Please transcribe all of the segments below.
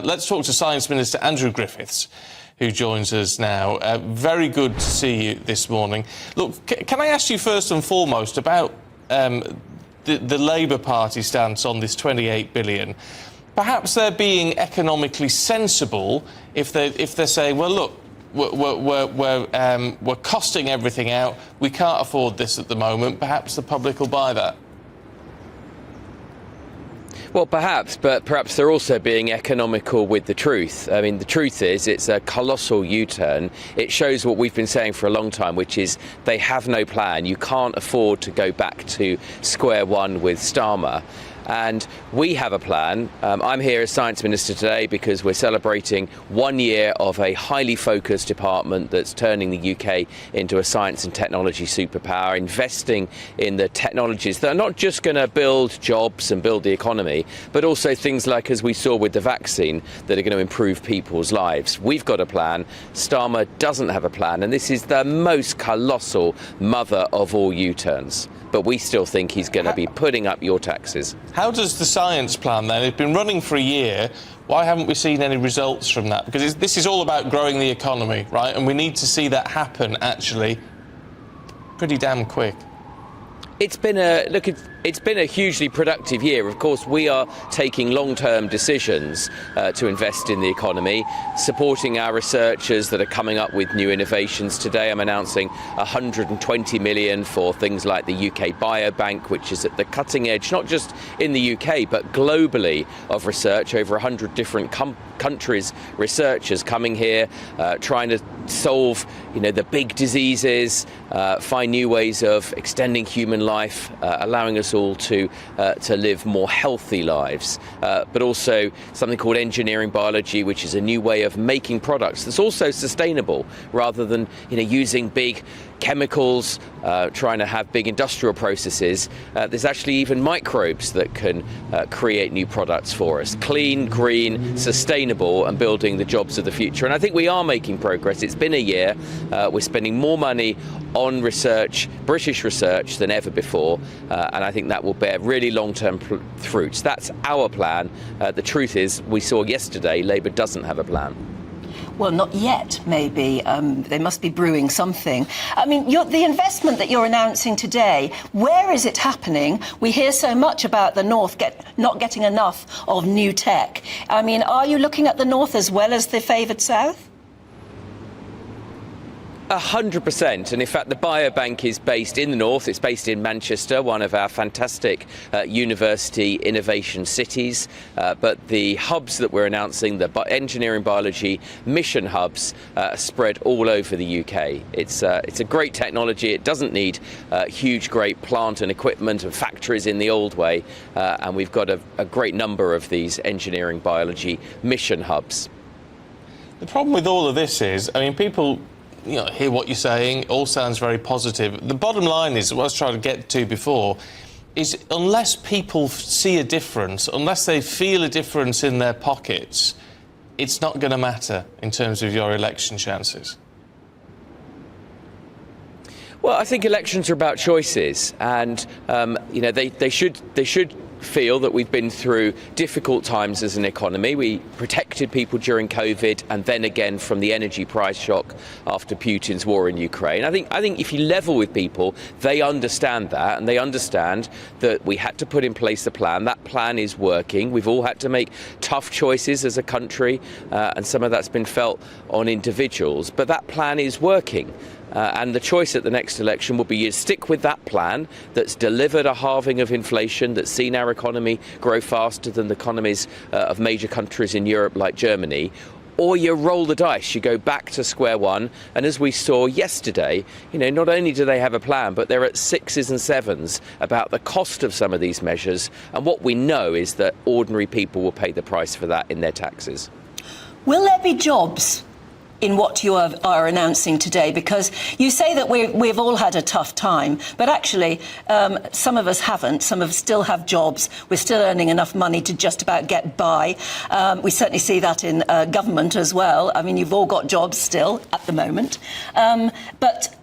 let's talk to Science Minister Andrew Griffiths, who joins us now. Very good to see you this morning. Look, can I ask you first and foremost about the Labour Party stance on this 28 billion? Perhaps they're being economically sensible if they're saying, well, look, we're costing everything out. We can't afford this at the moment. Perhaps the public will buy that. Well, perhaps, but perhaps they're also being economical with the truth. I mean, the truth is it's a colossal U-turn. It shows what we've been saying for a long time, which is they have no plan. You can't afford to go back to square one with Starmer. And we have a plan. I'm here as Science Minister today because we're celebrating 1 year of a highly focused department that's turning the UK into a science and technology superpower, investing in the technologies that are not just going to build jobs and build the economy, but also things like, as we saw with the vaccine, that are going to improve people's lives. We've got a plan. Starmer doesn't have a plan, and this is the most colossal mother of all U-turns. But we still think he's going to be putting up your taxes. How does the science plan then? It's been running for a year. Why haven't we seen any results from that? Because this is all about growing the economy, right? And we need to see that happen, actually, pretty damn quick. It's been a hugely productive year. Of course, we are taking long-term decisions to invest in the economy, supporting our researchers that are coming up with new innovations. Today, I'm announcing 120 million for things like the UK Biobank, which is at the cutting edge, not just in the UK, but globally, of research. Over 100 different countries' researchers coming here, trying to solve, the big diseases, find new ways of extending human life, allowing us all to live more healthy lives, but also something called engineering biology, which is a new way of making products that's also sustainable, rather than using big chemicals, trying to have big industrial processes. There's actually even microbes that can create new products for us. Clean, green, sustainable, and building the jobs of the future. And I think we are making progress. It's been a year. We're spending more money on research, British research, than ever before. And I think that will bear really long-term fruits. That's our plan. The truth is, we saw yesterday, Labour doesn't have a plan. Well, not yet, maybe. They must be brewing something. I mean, the investment that you're announcing today, where is it happening? We hear so much about the North not getting enough of new tech. I mean, are you looking at the North as well as the favoured South? 100%, and in fact the Biobank is based in the north. It's based in Manchester, one of our fantastic university innovation cities, but the hubs that we're announcing, the engineering biology mission hubs, spread all over the UK. It's a great technology. It doesn't need huge great plant and equipment and factories in the old way, and we've got a great number of these engineering biology mission hubs. The problem with all of this is, I mean, people hear what you're saying, all sounds very positive. The bottom line is, what I was trying to get to before, is unless people see a difference, unless they feel a difference in their pockets, it's not going to matter in terms of your election chances. Well, I think elections are about choices, and they should feel that we've been through difficult times as an economy. We protected people during COVID, and then again from the energy price shock after Putin's war in Ukraine. I think if you level with people, they understand that, and they understand that we had to put in place a plan. That plan is working. We've all had to make tough choices as a country, and some of that's been felt on individuals, but that plan is working. And the choice at the next election will be you stick with that plan that's delivered a halving of inflation, that's seen our economy grow faster than the economies of major countries in Europe like Germany, or you roll the dice, you go back to square one. And as we saw yesterday, not only do they have a plan, but they're at 6s and 7s about the cost of some of these measures. And what we know is that ordinary people will pay the price for that in their taxes. Will there be jobs in what you are announcing today? Because you say that we've all had a tough time, but actually some of us haven't. Some of us still have jobs. We're still earning enough money to just about get by. We certainly see that in government as well. I mean, you've all got jobs still at the moment. But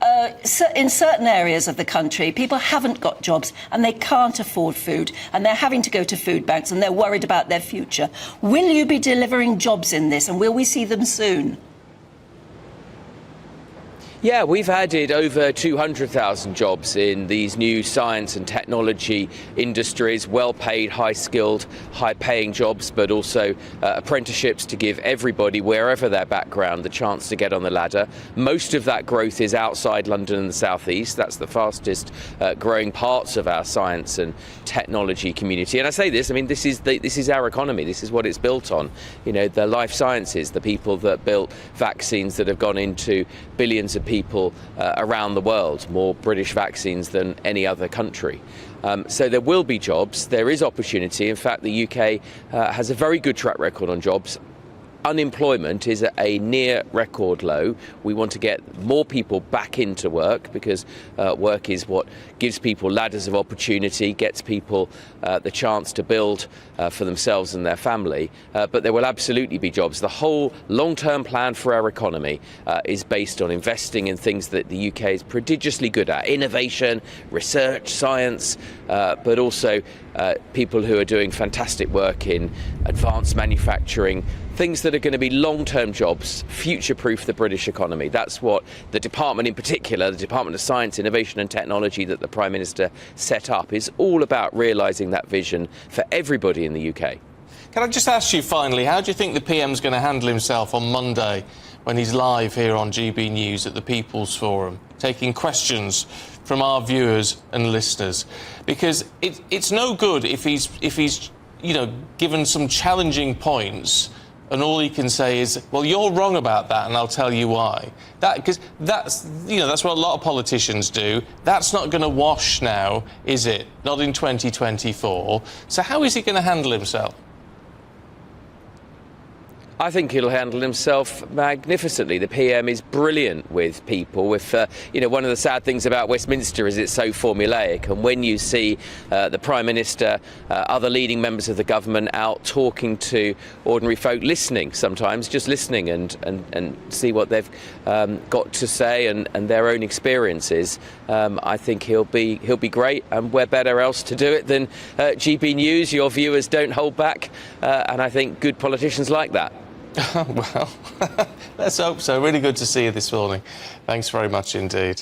in certain areas of the country, people haven't got jobs and they can't afford food, and they're having to go to food banks and they're worried about their future. Will you be delivering jobs in this, and will we see them soon? Yeah, we've added over 200,000 jobs in these new science and technology industries, well-paid, high-skilled, high-paying jobs, but also apprenticeships to give everybody, wherever their background, the chance to get on the ladder. Most of that growth is outside London and the South East. That's the fastest growing parts of our science and technology community. And I say this, I mean, this is our economy. This is what it's built on. You know, the life sciences, the people that built vaccines that have gone into billions of people around the world, more British vaccines than any other country. So there will be jobs, there is opportunity. In fact, the UK has a very good track record on jobs. Unemployment is at a near record low. We want to get more people back into work, because work is what gives people ladders of opportunity, gets people the chance to build for themselves and their family. But there will absolutely be jobs. The whole long-term plan for our economy is based on investing in things that the UK is prodigiously good at: innovation, research, science, but also people who are doing fantastic work in advanced manufacturing, things that are going to be long-term jobs, future-proof the British economy. That's what the department in particular, the Department of Science, Innovation and Technology that the Prime Minister set up, is all about realising that vision for everybody in the UK. Can I just ask you finally, how do you think the PM's going to handle himself on Monday when he's live here on GB News at the People's Forum, taking questions from our viewers and listeners? Because it's no good if he's given some challenging points and all he can say is, well, you're wrong about that, and I'll tell you why. Because that's what a lot of politicians do. That's not going to wash now, is it? Not in 2024. So how is he going to handle himself? I think he'll handle himself magnificently. The PM is brilliant with people. One of the sad things about Westminster is it's so formulaic, and when you see the Prime Minister, other leading members of the government out talking to ordinary folk, listening sometimes, just listening and see what they've got to say and their own experiences, I think he'll be great. And where better else to do it than GB News? Your viewers don't hold back, and I think good politicians like that. Well, let's hope so. Really good to see you this morning. Thanks very much indeed.